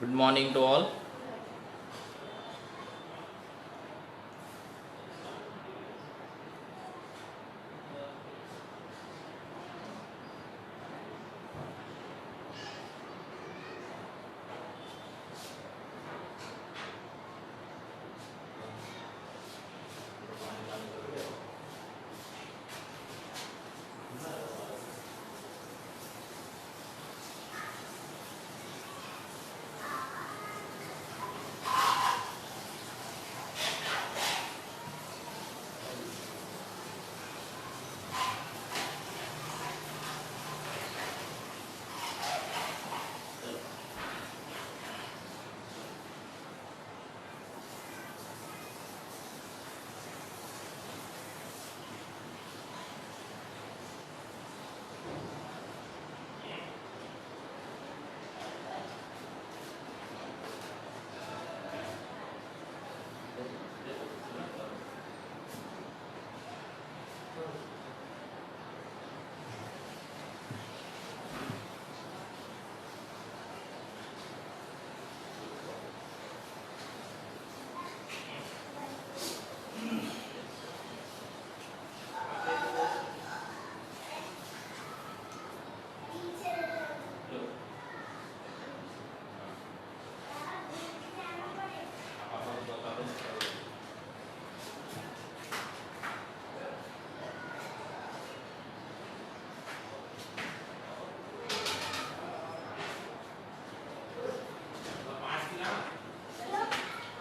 Good morning to all.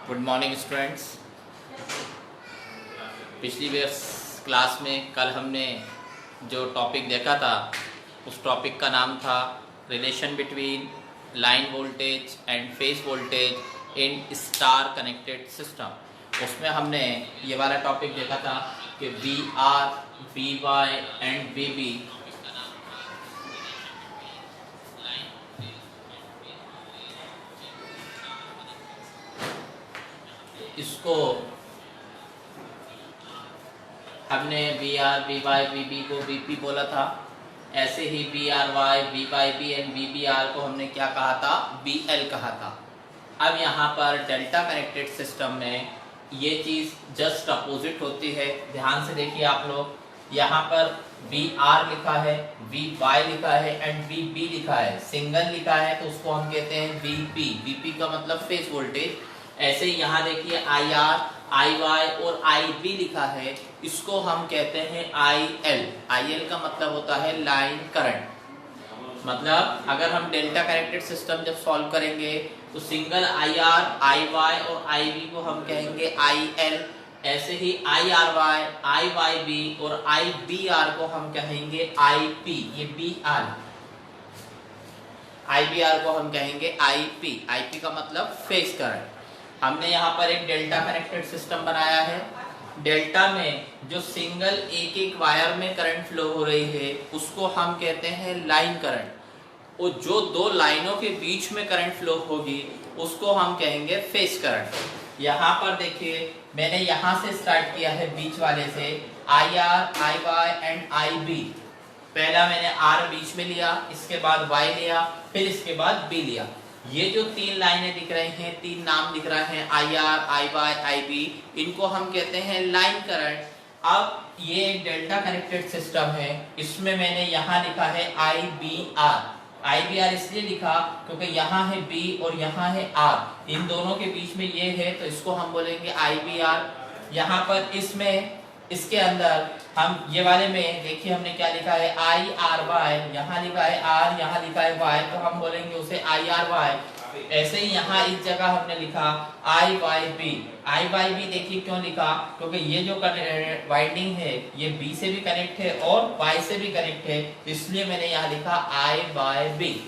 Good morning students. पिछली class में कल हमने जो टॉपिक देखा था उस टॉपिक का नाम था relation between line voltage and phase voltage in star connected system. उसमें हमने ये वाला टॉपिक देखा था कि V R, V Y and V B इसको हमने V R, V Y, V B को वी पी बोला था। ऐसे ही V R Y, V Y B and V B R को हमने क्या कहा था? बी एल कहा था। अब यहाँ पर डेल्टा कनेक्टेड सिस्टम में ये चीज़ जस्ट अपोजिट होती है। ध्यान से देखिए आप लोग, यहाँ पर वी आर लिखा है, वी वाई लिखा है एंड वी बी लिखा है। सिंगल लिखा है तो उसको हम कहते हैं वी पी। वी पी का मतलब फेज वोल्टेज। ऐसे ही यहाँ देखिए आई आर, आई वाई और आई बी लिखा है, इसको हम कहते हैं आई एल। आई एल का मतलब होता है लाइन करंट। मतलब अगर हम डेल्टा कनेक्टेड सिस्टम जब सॉल्व करेंगे तो single I R, I Y और आई बी को हम कहेंगे आई एल। ऐसे ही I R Y, I Y B और आई बी आर को हम कहेंगे आई पी। ये B R, I B R को हम कहेंगे आई पी। आई पी का मतलब फेज करंट। हमने यहाँ पर एक डेल्टा कनेक्टेड सिस्टम बनाया है। डेल्टा में जो सिंगल एक एक वायर में करंट फ्लो हो रही है उसको हम कहते हैं लाइन करंट, और जो दो लाइनों के बीच में करंट फ्लो होगी उसको हम कहेंगे फेज करंट। यहाँ पर देखिए मैंने यहाँ से स्टार्ट किया है बीच वाले से, I R, I Y and I B. पहला मैंने आर बीच में लिया, इसके बाद वाई लिया, फिर इसके बाद बी लिया। ये जो तीन लाइनें दिख रही हैं, तीन नाम दिख रहे हैं, I R, I Y, I B, इनको हम कहते हैं लाइन करंट। अब ये एक डेल्टा कनेक्टेड सिस्टम है, इसमें मैंने यहाँ लिखा है I B R. I B R इसलिए लिखा क्योंकि यहाँ है बी और यहाँ है आर, इन दोनों के बीच में ये है तो इसको हम बोलेंगे आई बी आर। यहाँ पर इसमें इसके अंदर हम ये वाले में देखिए हमने क्या लिखा है, आई आर वाई, यहाँ लिखा है आर, यहाँ लिखा है वाई, तो हम बोलेंगे उसे आई आर वाई। ऐसे ही यहाँ इस जगह हमने लिखा आई वाई बी। आई वाई बी देखिए क्यों लिखा, क्योंकि ये जो वाइंडिंग है ये बी से भी कनेक्ट है और वाई से भी कनेक्ट है, इसलिए मैंने यहाँ लिखा आई वाई बी।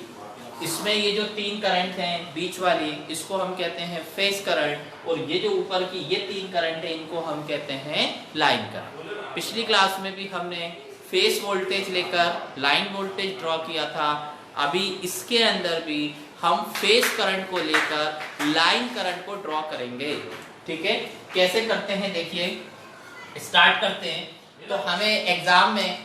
इसमें ये जो तीन करंट हैं बीच वाली, इसको हम कहते हैं फेज करंट, और ये जो ऊपर की ये तीन करंट है इनको हम कहते हैं लाइन करंट। पिछली क्लास में भी हमने फेज वोल्टेज लेकर लाइन वोल्टेज ड्रॉ किया था। अभी इसके अंदर भी हम फेज करंट को लेकर लाइन करंट को ड्रॉ करेंगे। ठीक है, कैसे करते हैं देखिए, स्टार्ट करते हैं। तो हमें एग्जाम में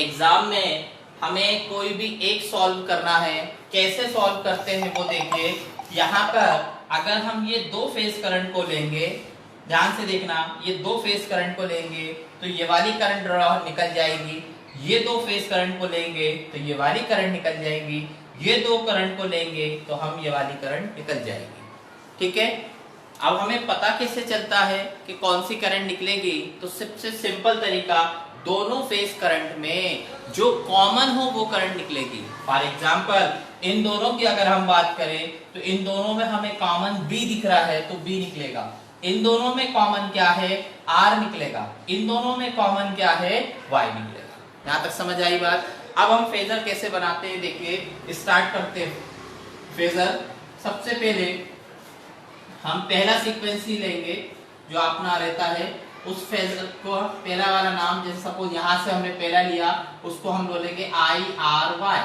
एग्जाम में हमें कोई भी एक सॉल्व करना है, कैसे सॉल्व करते हैं वो देखिए। यहाँ पर अगर हम ये दो फेज करंट को लेंगे, ध्यान से देखना, ये दो फेज करंट को लेंगे तो ये वाली करंट निकल जाएगी, ये दो फेज करंट को लेंगे तो ये वाली करंट निकल जाएगी, ये दो करंट को लेंगे तो हम ये वाली करंट निकल जाएगी। ठीक है, अब हमें पता कैसे चलता है कि कौन सी करंट निकलेगी? तो सबसे सिंपल तरीका, दोनों फेज करंट में जो कॉमन हो वो करंट निकलेगी। फॉर एग्जांपल इन दोनों की अगर हम बात करें तो इन दोनों में हमें कॉमन B दिख रहा है तो B निकलेगा। इन दोनों में कॉमन क्या है? R निकलेगा। इन दोनों में कॉमन क्या है? Y निकलेगा। यहां तक समझ आई बात? अब हम फेजर कैसे बनाते हैं देखिए, स्टार्ट करते हैं फेजर। सबसे पहले हम पहला सीक्वेंस ही लेंगे जो अपना रहता है, उस फेजर को पहला वाला नाम, जैसे सपोज यहां से हमने पहला लिया, उसको हम बोलेंगे IRY।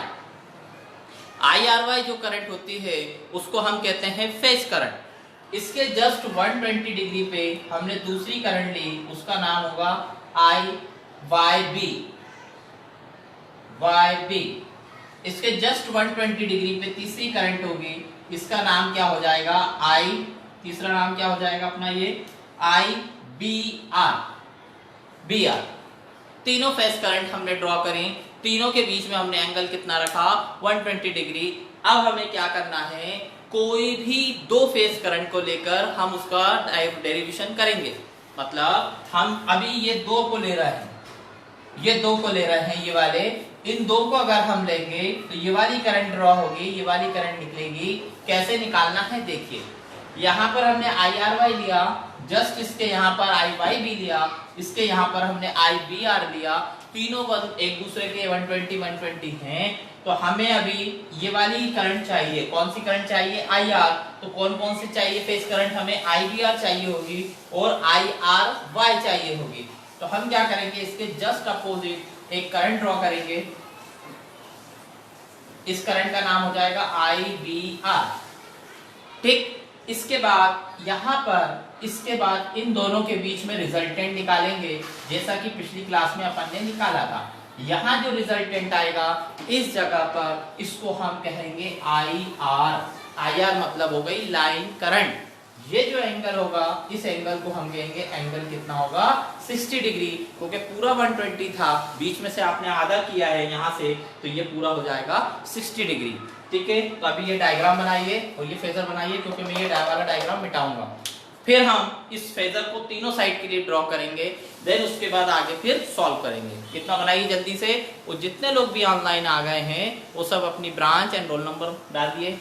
IRY जो करंट होती है उसको हम कहते हैं फेज करंट। इसके जस्ट 120 डिग्री पे हमने दूसरी करंट ली, उसका नाम होगा YB। इसके जस्ट 120 डिग्री पे तीसरी करंट होगी, इसका नाम क्या हो जाएगा? तीसरा नाम क्या हो जाएगा अपना? ये BR। तीनों फेज करंट हमने ड्रॉ करें, तीनों के बीच में हमने एंगल कितना रखा? 120 डिग्री। अब हमें क्या करना है? कोई भी दो फेज करंट को लेकर हम उसका डेरिवेशन करेंगे। मतलब हम अभी ये दो को ले रहे हैं, ये वाले, इन दो को अगर हम लेंगे तो ये वाली करंट ड्रॉ होगी, ये वाली करंट निकलेगी। कैसे निकालना है देखिए, यहाँ पर हमने IRY लिया, जस्ट इसके यहाँ पर IYB लिया, इसके यहाँ पर हमने IBR लिया, तीनों एक दूसरे के 120 हैं। तो हमें अभी ये वाली करंट चाहिए, कौन सी करंट चाहिए? IR। तो कौन कौन से चाहिए फेज करंट? हमें IBR चाहिए होगी और IRY चाहिए होगी। तो हम क्या करेंगे, इसके जस्ट अपोजिट एक करंट ड्रॉ करेंगे, इस करंट का नाम हो जाएगा IBR। ठीक, इसके बाद यहाँ पर, इसके बाद इन दोनों के बीच में रिजल्टेंट निकालेंगे, जैसा कि पिछली क्लास में अपन ने निकाला था। यहाँ जो रिजल्टेंट आएगा इस जगह पर, इसको हम कहेंगे IR मतलब हो गई लाइन करंट। ये जो एंगल होगा, इस एंगल को हम कहेंगे एंगल कितना होगा? 60 डिग्री, क्योंकि पूरा 120 था, बीच में से आपने आधा किया है यहाँ से, तो ये पूरा हो जाएगा 60 डिग्री। ठीक है, तो अभी ये डायग्राम बनाइए और ये फेजर बनाइए, क्योंकि मैं ये वाला डायग्राम मिटाऊंगा। फिर हम इस फेजर को तीनों साइड के लिए ड्रॉ करेंगे, देन उसके बाद आगे फिर सॉल्व करेंगे। कितना बनाइए जल्दी से, और जितने लोग भी ऑनलाइन आ गए हैं वो सब अपनी ब्रांच एंड रोल नंबर डाल दिए।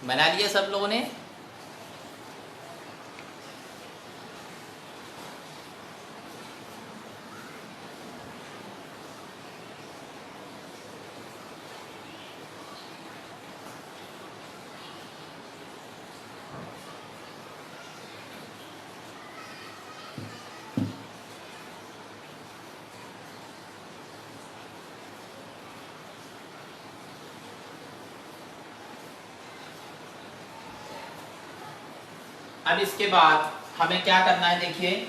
बना लिया सब लोगों ने? अब इसके बाद हमें क्या करना है, देखिए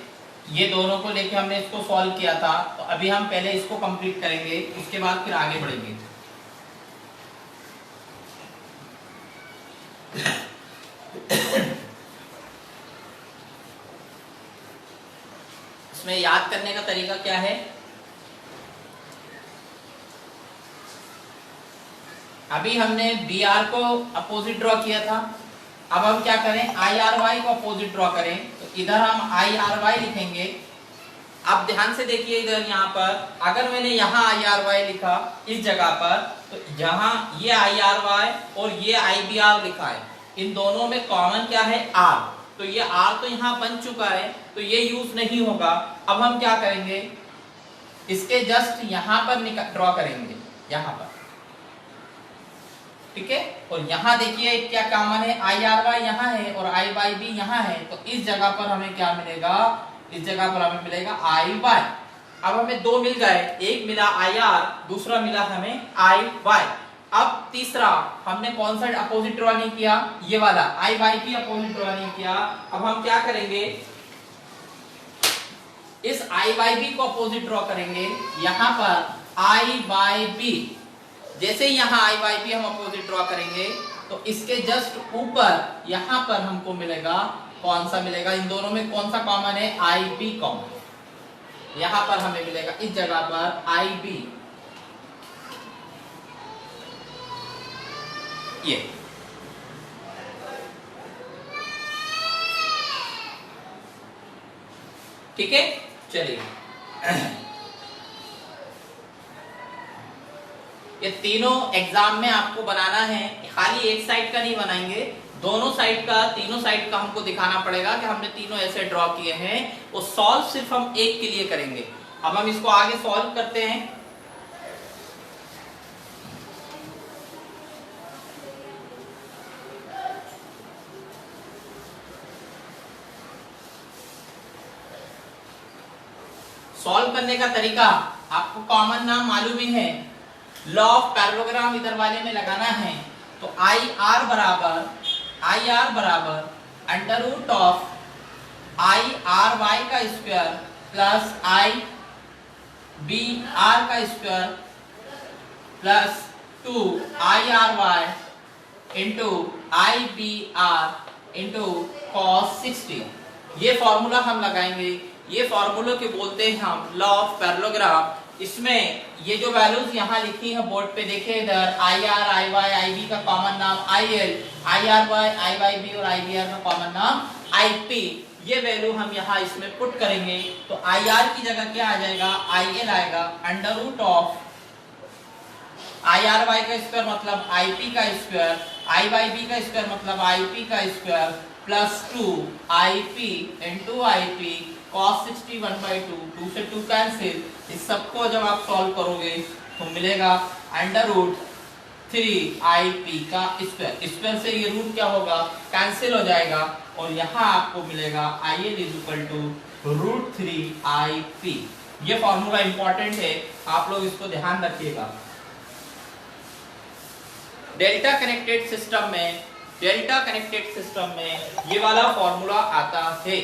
ये दोनों को लेके हमने इसको सॉल्व किया था, तो अभी हम पहले इसको कंप्लीट करेंगे, उसके बाद फिर आगे बढ़ेंगे। इसमें याद करने का तरीका क्या है, अभी हमने बी आर को अपोजिट ड्रॉ किया था, अब हम क्या करें, आई आर वाई को अपोजिट ड्रॉ करें, तो इधर हम आई आर वाई लिखेंगे। अब ध्यान से देखिए इधर यहाँ पर अगर मैंने यहाँ आई आर वाई लिखा इस जगह पर, तो जहाँ ये आई आर वाई और ये आई बी आर लिखा है, इन दोनों में कॉमन क्या है, आर, तो ये आर तो यहाँ बन चुका है, तो ये यूज नहीं होगा। अब हम क्या करेंगे, इसके जस्ट यहाँ पर ड्रॉ करेंगे, यहाँ पर, ठीक है। और यहाँ देखिए क्या कॉमन है, आई आर वाई यहाँ है और आई वाई भी यहाँ है, तो इस जगह पर हमें क्या मिलेगा, इस जगह पर हमें मिलेगा आई वाई। अब हमें दो मिल गए, एक मिला आई आर, दूसरा मिला हमें आई वाई। अब तीसरा हमने कौन सा अपोजिट ड्रॉ नहीं किया, ये वाला आई वाई भी अपोजिट ड्रॉ नहीं किया। अब हम क्या करेंगे, इस आई वाई बी को अपोजिट ड्रॉ करेंगे, यहाँ पर आई वाई बी, जैसे यहाँ आई वाई बी हम अपोजिट ड्रॉ करेंगे, तो इसके जस्ट ऊपर यहाँ पर हमको मिलेगा, कौन सा मिलेगा, इन दोनों में कौन सा कॉमन है, आई बी कॉमन। यहाँ पर हमें मिलेगा इस जगह पर आई बी, ये ठीक है। चलिए ये तीनों एग्जाम में आपको बनाना है, खाली एक साइड का नहीं बनाएंगे, दोनों साइड का, तीनों साइड का हमको दिखाना पड़ेगा कि हमने तीनों ऐसे ड्रॉ किए हैं। वो सॉल्व सिर्फ हम एक के लिए करेंगे। अब हम इसको आगे सॉल्व करते हैं। सॉल्व करने का तरीका आपको कॉमन नाम मालूम ही है, लॉ ऑफ पैरेललोग्राम इधर वाले में लगाना है। तो आई आर बराबर under root of I R Y का square plus I B R का square plus 2 I R Y into I B R into cos 60। ये फॉर्मूला हम लगाएंगे, ये फॉर्मूला के बोलते हैं हम लॉ ऑफ पैरेललोग्राम। इसमें ये जो वैल्यूज यहाँ लिखी है बोर्ड पे देखिए, इधर I R I Y I B का कॉमन नाम I L, I R Y I Y B और आई बी आर का कॉमन नाम आई पी। ये वैल्यू हम यहाँ इसमें पुट करेंगे, तो आई आर की जगह क्या आ जाएगा, आई एल आएगा, under root of I R Y का स्क्वायर मतलब आई पी का स्क्वायर, आई वाई बी का स्क्वायर मतलब आई पी का square plus 2 I P into I P cos 60 1/2, 2 से 2 कैंसिल। इस सबको जब आप सॉल्व करोगे तो मिलेगा अंडर रूट 3 आई पी का स्क्वायर, स्क्वायर से ये रूट क्या होगा, कैंसिल हो जाएगा, और यहाँ आपको मिलेगा I L is equal to root 3 I P. ये फॉर्मूला इंपॉर्टेंट है, आप लोग इसको ध्यान रखिएगा। डेल्टा कनेक्टेड सिस्टम में ये वाला फॉर्मूला आता है,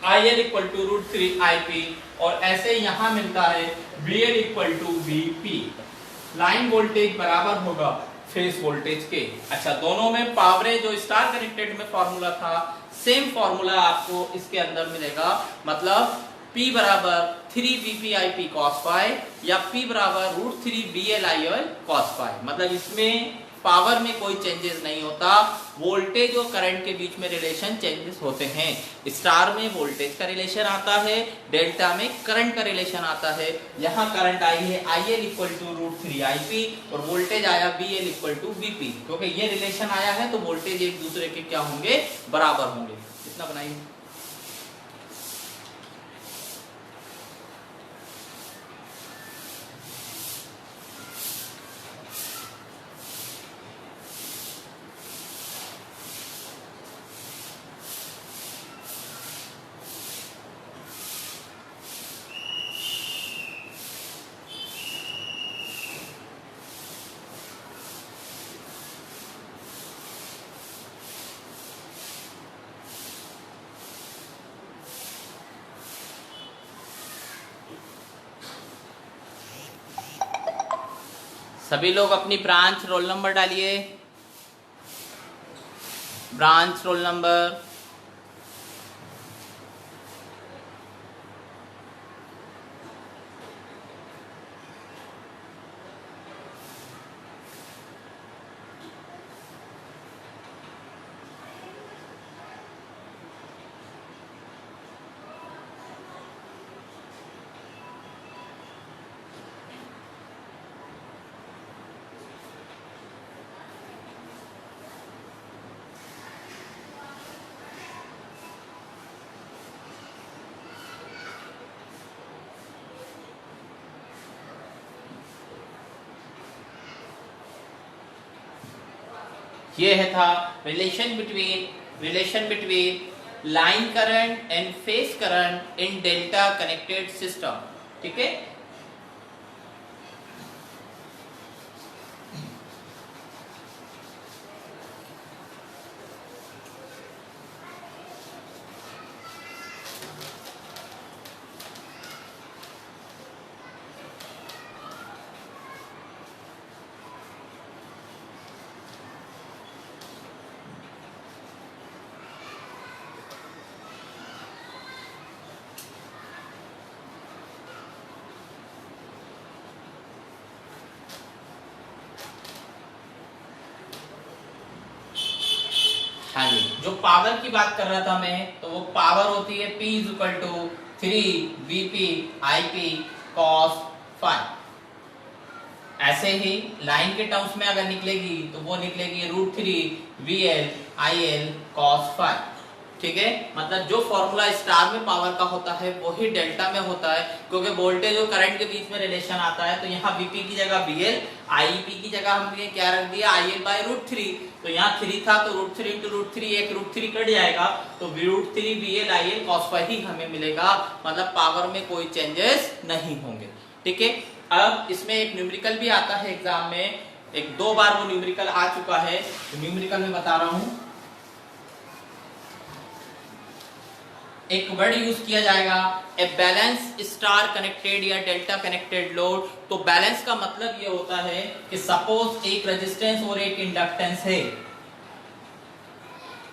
I L equal to root 3 I P, और ऐसे यहाँ मिलता है V L equal to V P. Line voltage बराबर होगा फेस वोल्टेज के। अच्छा, दोनों में पावरें जो स्टार कनेक्टेड में फॉर्मूला था, सेम फॉर्मूला आपको इसके अंदर मिलेगा, मतलब P बराबर 3 VP IP cos phi या P बराबर root 3 BL IL cos phi। मतलब इसमें पावर में कोई चेंजेस नहीं होता, वोल्टेज और करंट के बीच में रिलेशन चेंजेस होते हैं। स्टार में वोल्टेज का रिलेशन आता है, डेल्टा में करंट का रिलेशन आता है। यहाँ करंट आई है IL इक्वल टू √3 IP और वोल्टेज आया BL इक्वल टू BP। क्योंकि ये रिलेशन आया है तो वोल्टेज एक दूसरे के क्या होंगे, बराबर होंगे। इतना बनाइए। सभी लोग अपनी ब्रांच रोल नंबर डालिए, ब्रांच रोल नंबर। ये है था relation between line current and phase current in delta connected system. ठीक है, हाँ जी, जो पावर की बात कर रहा था मैं, तो वो पावर होती है P equal to 3 VP IP cos phi। ऐसे ही लाइन के टर्म्स में अगर निकलेगी तो वो निकलेगी √3 VL IL cos phi। ठीक है, मतलब जो फॉर्मूला स्टार में पावर का होता है वही डेल्टा में होता है, क्योंकि वोल्टेज और करंट के बीच में रिलेशन आता है। तो यहाँ VP की जगह BL, IEP की जगह हमने क्या रख दिया IL बाय √3। तो यहाँ 3 था तो √3 इंटू √3, एक √3 कट जाएगा तो √3 VL IL cos phi ही हमें मिलेगा, मतलब पावर में कोई चेंजेस नहीं होंगे। ठीक है, अब इसमें एक न्यूमेरिकल भी आता है एग्जाम में, एक 2 बार वो न्यूमेरिकल आ चुका है, तो न्यूमेरिकल में बता रहा हूं। एक वर्ड यूज किया जाएगा ए बैलेंस स्टार कनेक्टेड या डेल्टा कनेक्टेड लोड। तो बैलेंस का मतलब ये होता है कि सपोज एक रेजिस्टेंस और एक इंडक्टेंस है,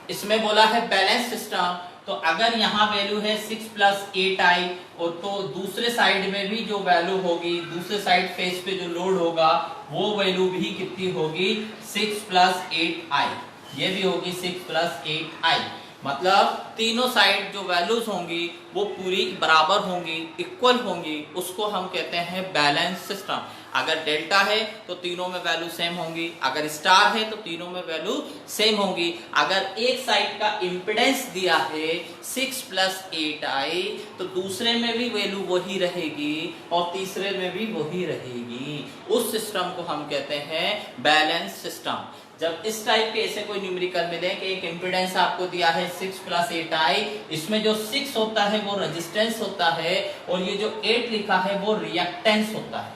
इसमें बोला है बैलेंस सिस्टम। तो अगर यहाँ वैल्यू है 6 + 8i और तो दूसरे साइड में भी जो वैल्यू होगी, दूसरे साइड फेस पे जो लोड होगा वो वैल्यू भी कितनी होगी 6 + 8i, ये भी होगी 6 + 8i। मतलब तीनों साइड जो वैल्यूज होंगी वो पूरी बराबर होंगी, इक्वल होंगी, उसको हम कहते हैं बैलेंस सिस्टम। अगर डेल्टा है तो तीनों में वैल्यू सेम होंगी, अगर स्टार है तो तीनों में वैल्यू सेम होंगी। अगर एक साइड का इंपेडेंस दिया है 6 + 8i तो दूसरे में भी वैल्यू वही रहेगी और तीसरे में भी वही रहेगी। उस सिस्टम को हम कहते हैं बैलेंस सिस्टम। जब इस टाइप के ऐसे कोई न्यूमेरिकल मिले कि एक इंपेडेंस आपको दिया है 6 + 8i, इसमें जो 6 होता है वो रेजिस्टेंस होता है और ये जो 8 लिखा है वो रिएक्टेंस होता है।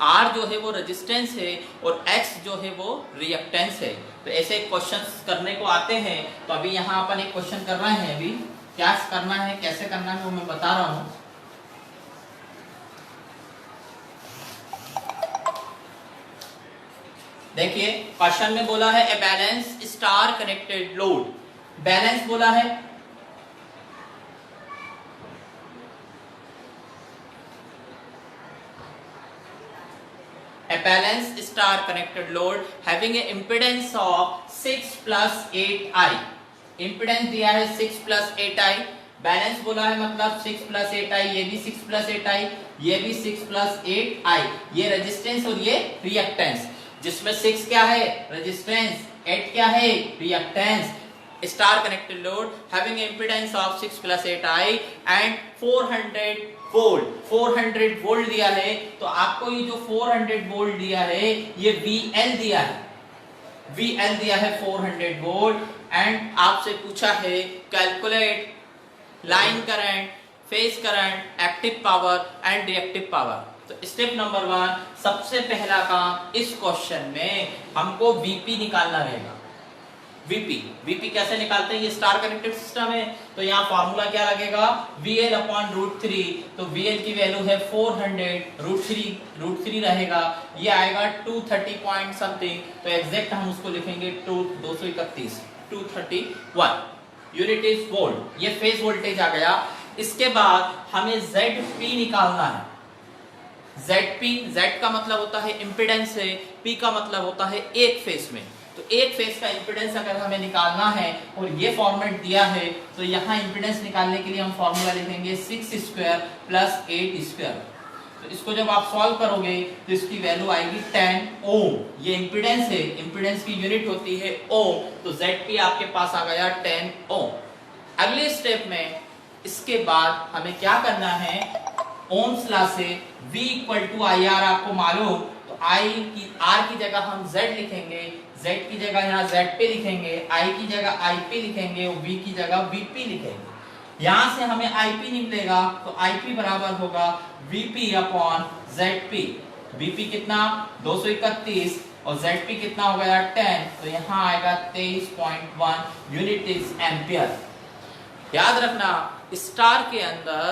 R जो है वो रेजिस्टेंस है और X जो है वो रिएक्टेंस है। तो ऐसे क्वेश्चंस करने को आते हैं। तो अभी यहाँ अपन एक क्वेश्चन कर रहे हैं, अभी क्या करना है कैसे करना है वो मैं बता रहा हूँ। देखिए क्वेश्चन में बोला है a balance star connected load, balance बोला है, ए balanced star connected load having a impedance of 6 plus 8i. impedance दिया है 6 plus 8i, बैलेंस बोला है मतलब 6 plus 8i, ये भी 6 plus 8i, ये भी 6 plus 8i, ये रेजिस्टेंस और ये रिएक्टेंस, जिसमें 6 क्या है रेजिस्टेंस, 8 क्या है reactance. Star connected load having impedance of 6 plus 8i and 400 volt. 400 volt दिया है, तो आपको ये जो 400 वोल्ट दिया है ये VL दिया है, VL दिया है 400 वोल्ट. एंड आपसे पूछा है calculate line current, phase current, active power and reactive power. तो स्टेप नंबर 1, सबसे पहला काम इस क्वेश्चन में हमको VP निकालना रहेगा. VP कैसे निकालते हैं, ये स्टार कनेक्टेड सिस्टम है, तो यहाँ फॉर्मूला क्या लगेगा VL अपॉन √3. तो VL की वैल्यू है 400, √3 रहेगा, ये आएगा 230 पॉइंट समथिंग. तो एग्जैक्ट हम उसको लिखेंगे 231 231 यूनिट इज वोल्ट. ये फेज वोल्टेज आ गया. इसके बाद हमें ZP निकालना है. Z का मतलब होता है इम्पीडेंस है, P का मतलब होता है एक फेज में. तो एक फेज का इंपीडेंस अगर हमें निकालना है और ये फॉर्मेट दिया है, तो यहाँ इंपीडेंस निकालने के लिए हम फॉर्मूला लिखेंगे 6 स्क्वायर प्लस 8 स्क्वायर. तो इसको जब आप सॉल्व करोगे तो इसकी वैल्यू आएगी 10 ओम. ये इंपीडेंस है, इंपीडेंस की यूनिट होती है ओम. तो ZP आपके पास आ गया 10 ओम. अगले स्टेप में इसके बाद हमें क्या करना है, ओम्स लॉ से V इक्वल टू IR आपको मालूम, तो R की जगह हम Z लिखेंगे, Z की जगह यहाँ ZP लिखेंगे, I की जगह IP लिखेंगे और V की जगह VP लिखेंगे. यहाँ से हमें IP निकलेगा, तो IP बराबर होगा VP अपॉन ZP. VP कितना 231 और ZP कितना हो गया 10, तो यहाँ आएगा 23.1 यूनिट इज एम्पियर. याद रखना स्टार के अंदर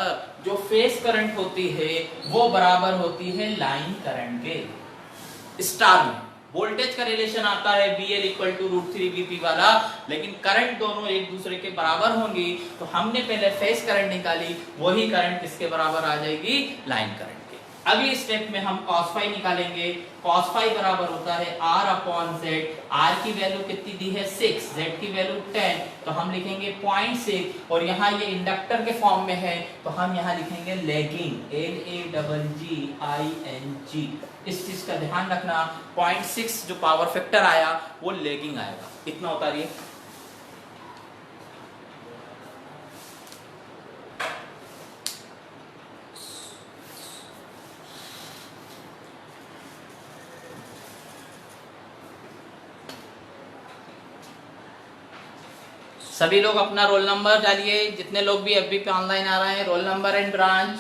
जो फेज करंट होती है वो बराबर होती है लाइन करंट के. स्टार में वोल्टेज का रिलेशन आता है VL इक्वल टू √3 VP वाला, लेकिन करंट दोनों एक दूसरे के बराबर होंगी. तो हमने पहले फेज करंट निकाली, वही करंट किसके बराबर आ जाएगी लाइन करंट के. अगले स्टेप में हम cos फाई निकालेंगे. cos फाई बराबर होता है R अपॉन Z. R की वैल्यू कितनी दी है 6, Z की वैल्यू 10, तो हम लिखेंगे 0.6 और यहाँ ये इंडक्टर के फॉर्म में है, तो हम यहाँ लिखेंगे लैगिंग, LAGGING. इस चीज का ध्यान रखना, 0.6 जो पावर फैक्टर आया वो लैगिंग आएगा. इतना उतारिए. सभी लोग अपना रोल नंबर डालिए, जितने लोग भी FB पे ऑनलाइन आ रहे हैं, रोल नंबर एंड ब्रांच.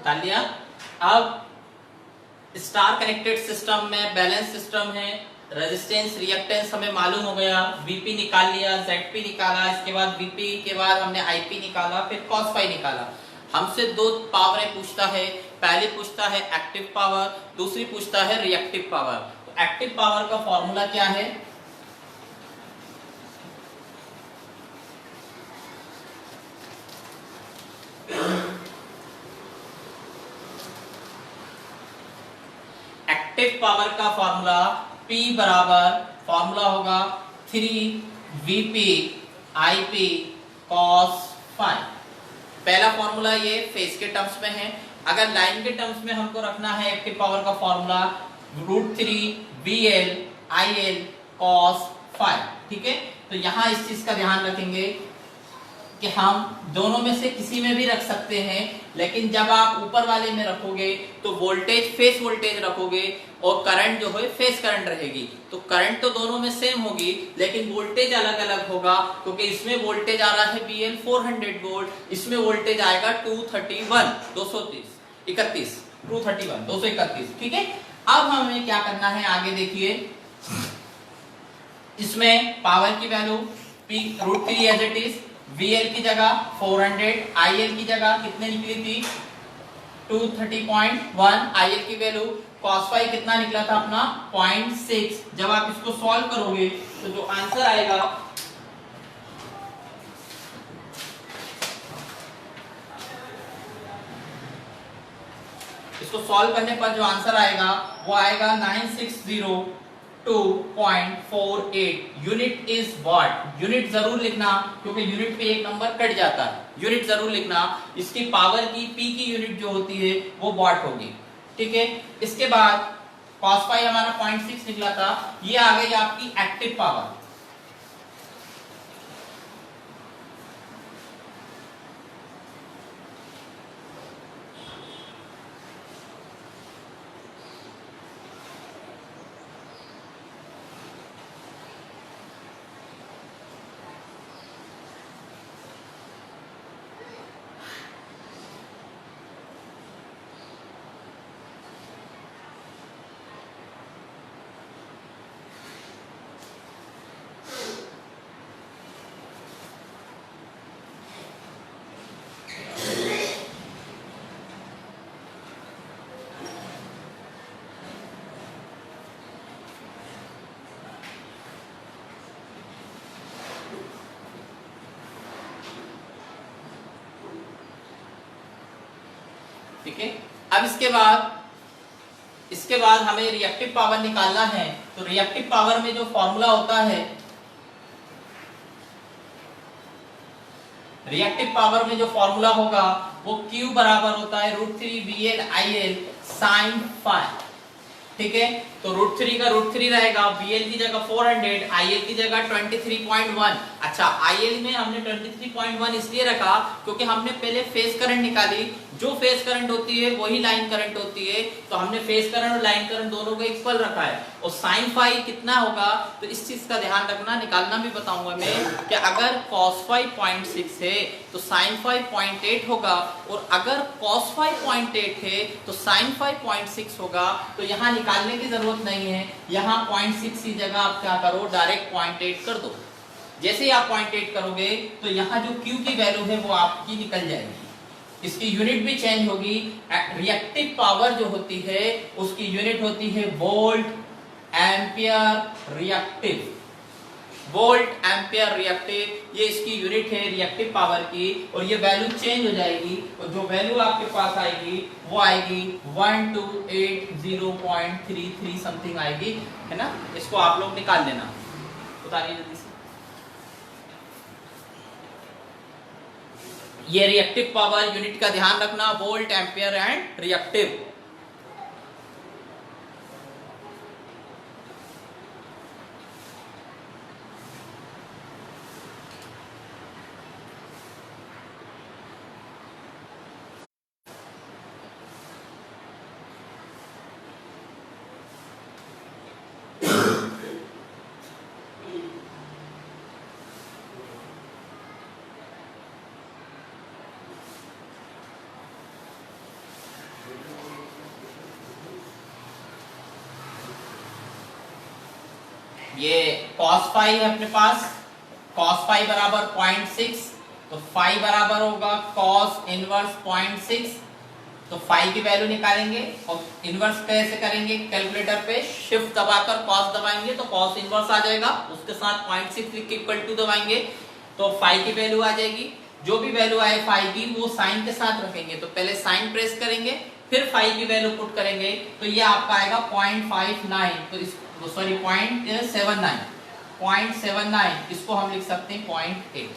बता लिया। अब स्टार कनेक्टेड सिस्टम में बैलेंस सिस्टम है, रेजिस्टेंस रिएक्टेंस हमें मालूम हो गया, वीपी निकाल लिया, जेडपी निकाला, इसके बाद वीपी के बाद हमने आईपी निकाला, फिर कॉस फाई निकाला। हमसे दो पावरें पूछता है, पहली पूछता है एक्टिव पावर, दूसरी पूछता है रिएक्टिव पावर। तो एक्टिव पावर का फॉर्मूला क्या है? एक्टिव पावर का फॉर्मूला P बराबर फॉर्मूला होगा 3 VP IP cos फाई। पहला फॉर्मूला ये फेज के टर्म्स में है। अगर लाइन के टर्म्स में हमको रखना है एक्टिव पावर का formula √3 VL IL cos phi. ठीक है, तो यहां इस चीज का ध्यान रखेंगे कि हम दोनों में से किसी में भी रख सकते हैं, लेकिन जब आप ऊपर वाले में रखोगे तो वोल्टेज फेस वोल्टेज रखोगे और करंट जो है फेस करंट रहेगी। तो करंट तो दोनों में सेम होगी, लेकिन वोल्टेज अलग अलग होगा, क्योंकि इसमें वोल्टेज आ रहा है BL 400 वोल्ट, इसमें वोल्टेज आएगा 231। ठीक है, अब हमें क्या करना है आगे देखिए। इसमें पावर की value √3 as it is, VL की जगह 400, IL की जगह कितने निकली थी 230.1, IL की वैल्यू cos फाई कितना निकला था अपना 0.6। जब आप इसको सॉल्व करोगे तो जो आंसर आएगा इसको सॉल्व करने पर जो आंसर आएगा वो आएगा 9602.48। Unit is what. यूनिट जरूर लिखना, क्योंकि यूनिट पे एक नंबर कट जाता है, यूनिट जरूर लिखना। इसकी पावर की P की यूनिट जो होती है वो वॉट होगी। ठीक है, इसके बाद cos फाई हमारा 0.6 निकला था, ये आ गई आपकी एक्टिव पावर। ठीक है, अब इसके बाद हमें रिएक्टिव पावर निकालना है। तो रिएक्टिव पावर में जो फॉर्मूला होता है, रिएक्टिव पावर में जो फॉर्मूला होगा वो Q बराबर होता है √3 VL IL sin फाई। ठीक है, तो √3 का √3 रहेगा, VL की जगह 400, IL की जगह 23.1। अच्छा, IL में हमने 23.1 इसलिए रखा क्योंकि हमने पहले फेज करंट निकाली, जो फेज करंट होती है वही लाइन करंट होती है, तो हमने फेज करंट और लाइन करंट दोनों को इक्वल रखा है। और sin फाई कितना होगा, तो इस चीज का ध्यान रखना, निकालना भी बताऊंगा मैं कि अगर cos फाई 0.6 है तो sin फाई 0.8 होगा, और अगर cos फाई 0.8 है तो sin फाई 0.6 होगा। तो यहाँ निकालने की जरूरत नहीं है, यहाँ 0.6 की जगह आप क्या करो, डायरेक्ट 0.8 कर दो। जैसे ही आप 0.8 करोगे तो यहाँ जो Q की वैल्यू है वो आपकी निकल जाएगी, इसकी यूनिट भी चेंज होगी। रिएक्टिव पावर जो होती है उसकी यूनिट होती है volt ampere reactive. Volt ampere reactive, ये इसकी यूनिट है रिएक्टिव पावर की, और ये वैल्यू चेंज हो जाएगी, और जो वैल्यू आपके पास आएगी वो आएगी 1280.33 समथिंग आएगी, है ना। इसको आप लोग निकाल लेना, उतारिए जल्दी से। ये रिएक्टिव पावर यूनिट का ध्यान रखना, वोल्ट एम्पियर एंड रिएक्टिव। ये cos फाई है अपने पास, cos फाई बराबर 0.6, तो फाई बराबर होगा cos इनवर्स 0.6। तो फाई की वैल्यू निकालेंगे और इनवर्स कैसे करेंगे, कैलकुलेटर पे शिफ्ट दबाकर cos दबाएंगे तो cos इनवर्स आ जाएगा, उसके साथ 0.6 लिख के इक्वल टू दबाएंगे तो फाई की वैल्यू आ जाएगी। जो भी वैल्यू आए फाई की वो साइन के साथ रखेंगे, तो पहले साइन प्रेस करेंगे फिर फाई की वैल्यू पुट करेंगे, तो ये आपका आएगा 0.59, तो इस सॉरी 0.79, इसको हम लिख सकते हैं 0.8।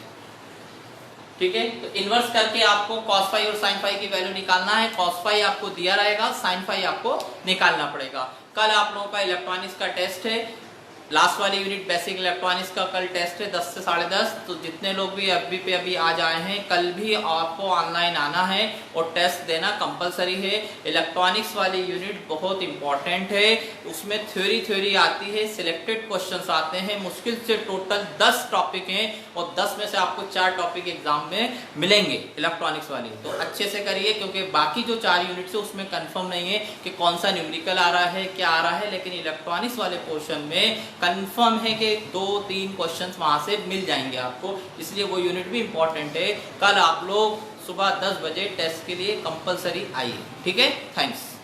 ठीक है, तो इनवर्स करके आपको cos फाई और sin फाई की वैल्यू निकालना है। cos फाई आपको दिया रहेगा, sin फाई आपको निकालना पड़ेगा। कल आप लोगों का इलेक्ट्रॉनिक्स का टेस्ट है, लास्ट वाली यूनिट बेसिक इलेक्ट्रॉनिक्स का कल टेस्ट है 10 से 10:30। तो जितने लोग भी एफबी पे अभी आज आए हैं, कल भी आपको ऑनलाइन आना है और टेस्ट देना कंपलसरी है। इलेक्ट्रॉनिक्स वाली यूनिट बहुत इंपॉर्टेंट है, उसमें थ्योरी आती है, सिलेक्टेड क्वेश्चंस आते हैं, मुश्किल से टोटल 10 टॉपिक हैं और 10 में से आपको 4 टॉपिक एग्जाम में मिलेंगे इलेक्ट्रॉनिक्स वाली। तो अच्छे से करिए, क्योंकि बाकी जो 4 यूनिट्स है उसमें कंफर्म नहीं है कि कौन सा न्यूमेरिकल आ रहा है, क्या आ रहा है, लेकिन इलेक्ट्रॉनिक्स वाले पोर्शन में कंफर्म है कि 2-3 क्वेश्चंस वहां से मिल जाएंगे आपको, इसलिए वो यूनिट भी इंपॉर्टेंट है। कल आप लोग सुबह 10 बजे टेस्ट के लिए कंपलसरी आइए। ठीक है, थैंक्स।